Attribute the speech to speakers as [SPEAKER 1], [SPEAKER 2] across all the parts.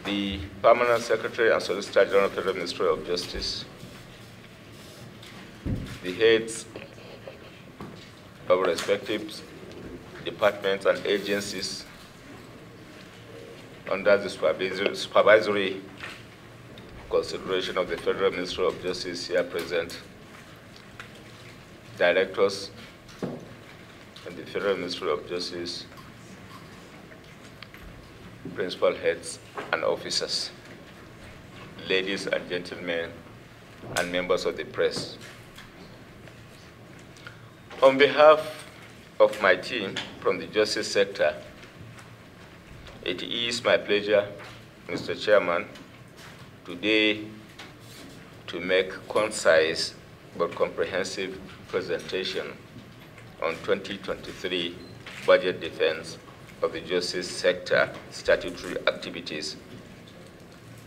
[SPEAKER 1] The Permanent Secretary and Solicitor General of the Federal Ministry of Justice, the heads of respective departments and agencies under the supervisory consideration of the Federal Ministry of Justice here present, directors in the Federal Ministry of Justice, principal heads and officers, ladies and gentlemen, and members of the press. On behalf of my team from the justice sector, it is my pleasure, Mr. Chairman, today to make concise but comprehensive presentation on 2023 budget defense of the justice sector statutory activities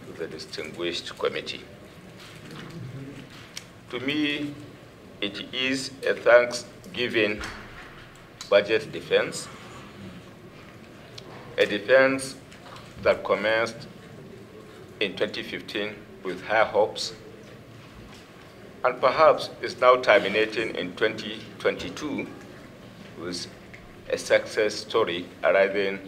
[SPEAKER 1] to the distinguished committee. To me, it is a Thanksgiving budget defense, a defense that commenced in 2015 with high hopes and perhaps is now terminating in 2022 with a success story arising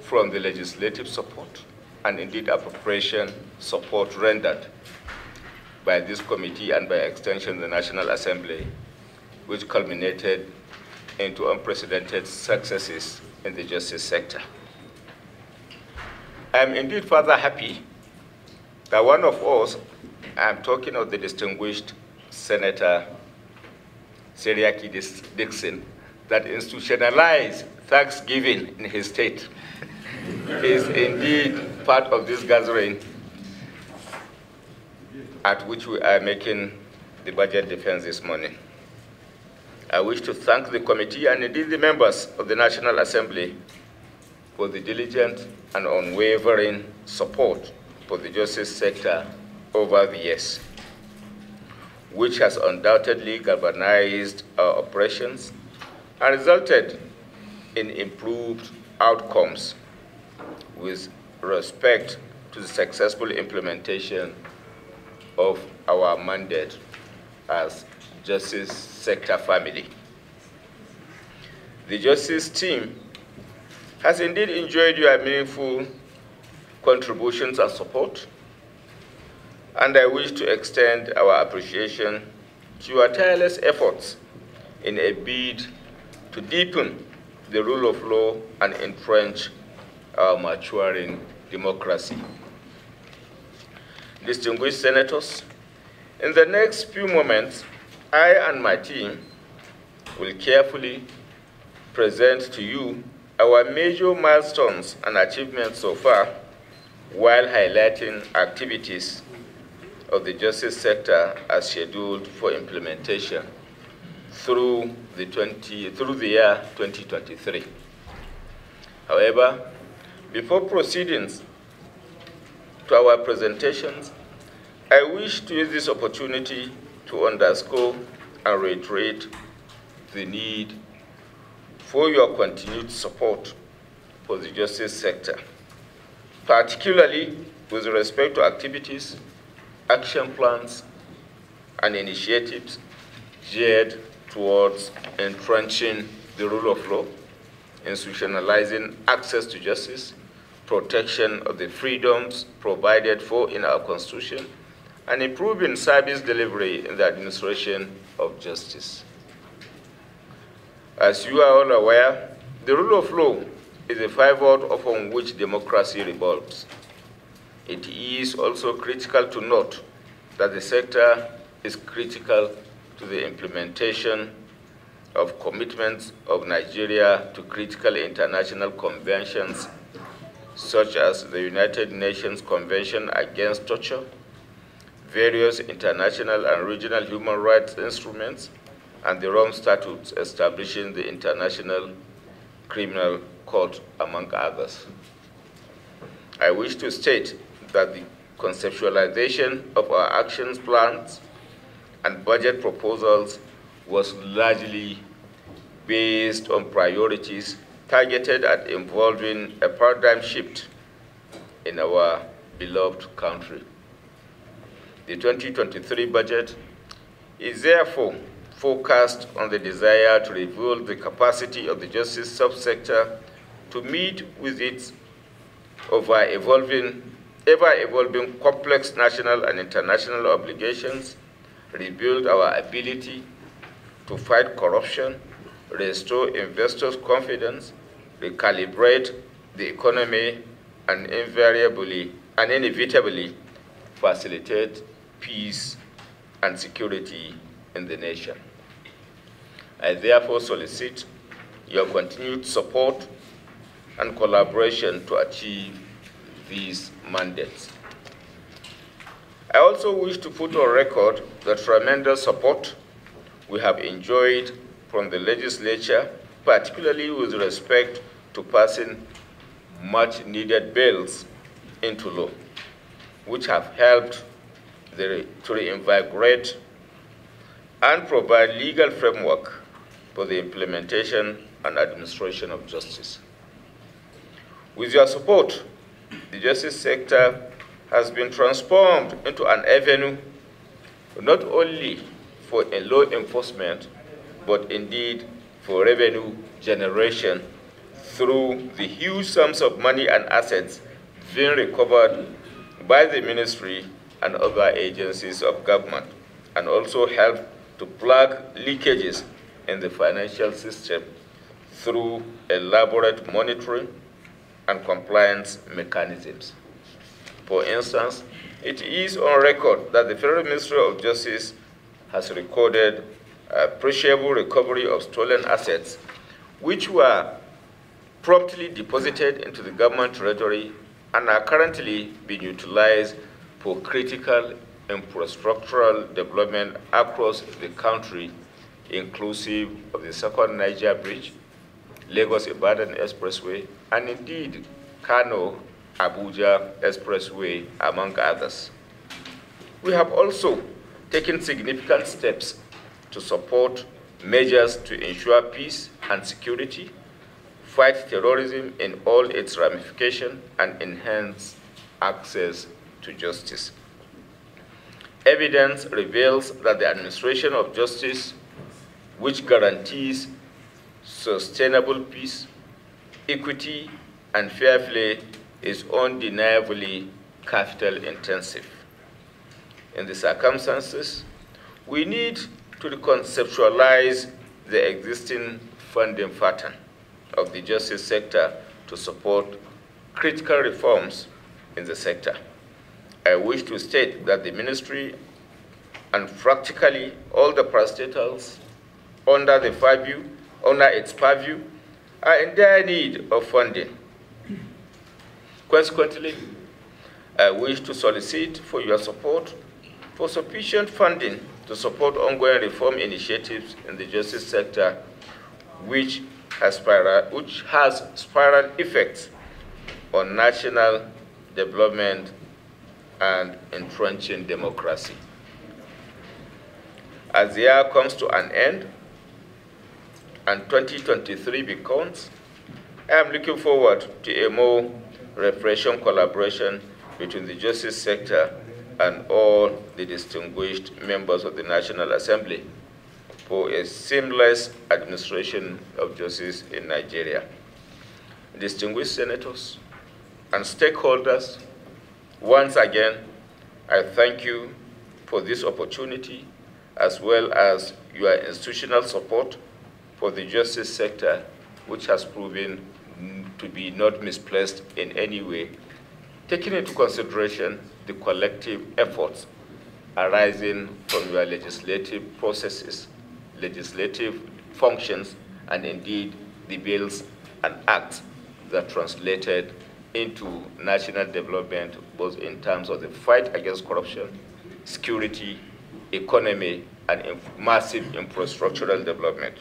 [SPEAKER 1] from the legislative support and indeed appropriation support rendered by this committee and by extension the National Assembly, which culminated into unprecedented successes in the justice sector. I am indeed further happy that one of us, I am talking of the distinguished Senator Seriaki Dixon, that institutionalized Thanksgiving in his state, is indeed part of this gathering at which we are making the budget defense this morning. I wish to thank the committee and indeed the members of the National Assembly for the diligent and unwavering support for the justice sector over the years, which has undoubtedly galvanized our operations and resulted in improved outcomes with respect to the successful implementation of our mandate as justice sector family. The justice team has indeed enjoyed your meaningful contributions and support, and I wish to extend our appreciation to your tireless efforts in a bid to deepen the rule of law and entrench our maturing democracy. Distinguished senators, in the next few moments, I and my team will carefully present to you our major milestones and achievements so far, while highlighting activities of the justice sector as scheduled for implementation through the year 2023. However, before proceeding to our presentations, I wish to use this opportunity to underscore and reiterate the need for your continued support for the justice sector, particularly with respect to activities, action plans, and initiatives geared towards entrenching the rule of law, institutionalizing access to justice, protection of the freedoms provided for in our Constitution, and improving service delivery in the administration of justice. As you are all aware, the rule of law is a pivot upon which democracy revolves. It is also critical to note that the sector is critical to the implementation of commitments of Nigeria to critical international conventions, such as the United Nations Convention Against Torture, various international and regional human rights instruments, and the Rome Statutes establishing the International Criminal Court, among others. I wish to state that the conceptualization of our action plans and budget proposals was largely based on priorities targeted at involving a paradigm shift in our beloved country. The 2023 budget is therefore focused on the desire to rebuild the capacity of the justice subsector to meet with its ever-evolving complex national and international obligations, rebuild our ability to fight corruption, restore investors' confidence, recalibrate the economy, and inevitably facilitate peace and security in the nation. I therefore solicit your continued support and collaboration to achieve these mandates. I also wish to put on record the tremendous support we have enjoyed from the legislature, particularly with respect to passing much-needed bills into law, which have helped to reinvigorate and provide legal framework for the implementation and administration of justice. With your support, the justice sector has been transformed into an avenue not only for law enforcement, but indeed for revenue generation through the huge sums of money and assets being recovered by the ministry and other agencies of government, and also help to plug leakages in the financial system through elaborate monitoring and compliance mechanisms. For instance, it is on record that the Federal Ministry of Justice has recorded appreciable recovery of stolen assets, which were promptly deposited into the government treasury and are currently being utilized for critical infrastructural development across the country, inclusive of the second Niger Bridge, Lagos-Ibadan Expressway, and indeed Kano-Abuja Expressway, among others. We have also taken significant steps to support measures to ensure peace and security, fight terrorism in all its ramifications, and enhance access to justice. Evidence reveals that the administration of justice, which guarantees sustainable peace, equity, and fair play, is undeniably capital intensive. In the circumstances, we need to reconceptualize the existing funding pattern of the justice sector to support critical reforms in the sector. I wish to state that the ministry and practically all the parastatals under its purview are in dire need of funding. Consequently, I wish to solicit for your support for sufficient funding to support ongoing reform initiatives in the justice sector, which has spiral effects on national development and entrenching democracy. As the year comes to an end and 2023 becomes, I am looking forward to a more refreshing collaboration between the justice sector and all the distinguished members of the National Assembly for a seamless administration of justice in Nigeria. Distinguished senators and stakeholders, once again, I thank you for this opportunity, as well as your institutional support for the justice sector, which has proven to be not misplaced in any way, taking into consideration the collective efforts arising from your legislative processes, legislative functions, and indeed the bills and acts that translated into national development, both in terms of the fight against corruption, security, economy, and massive infrastructural development.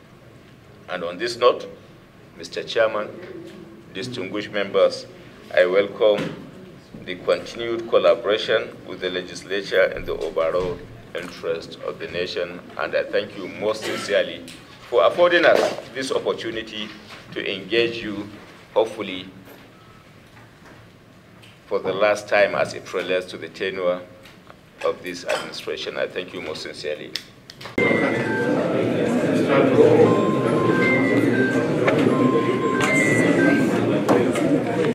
[SPEAKER 1] And on this note, Mr. Chairman, distinguished members, I welcome the continued collaboration with the legislature in the overall interest of the nation. And I thank you most sincerely for affording us this opportunity to engage you, hopefully, for the last time as it relates to the tenure of this administration. I thank you most sincerely.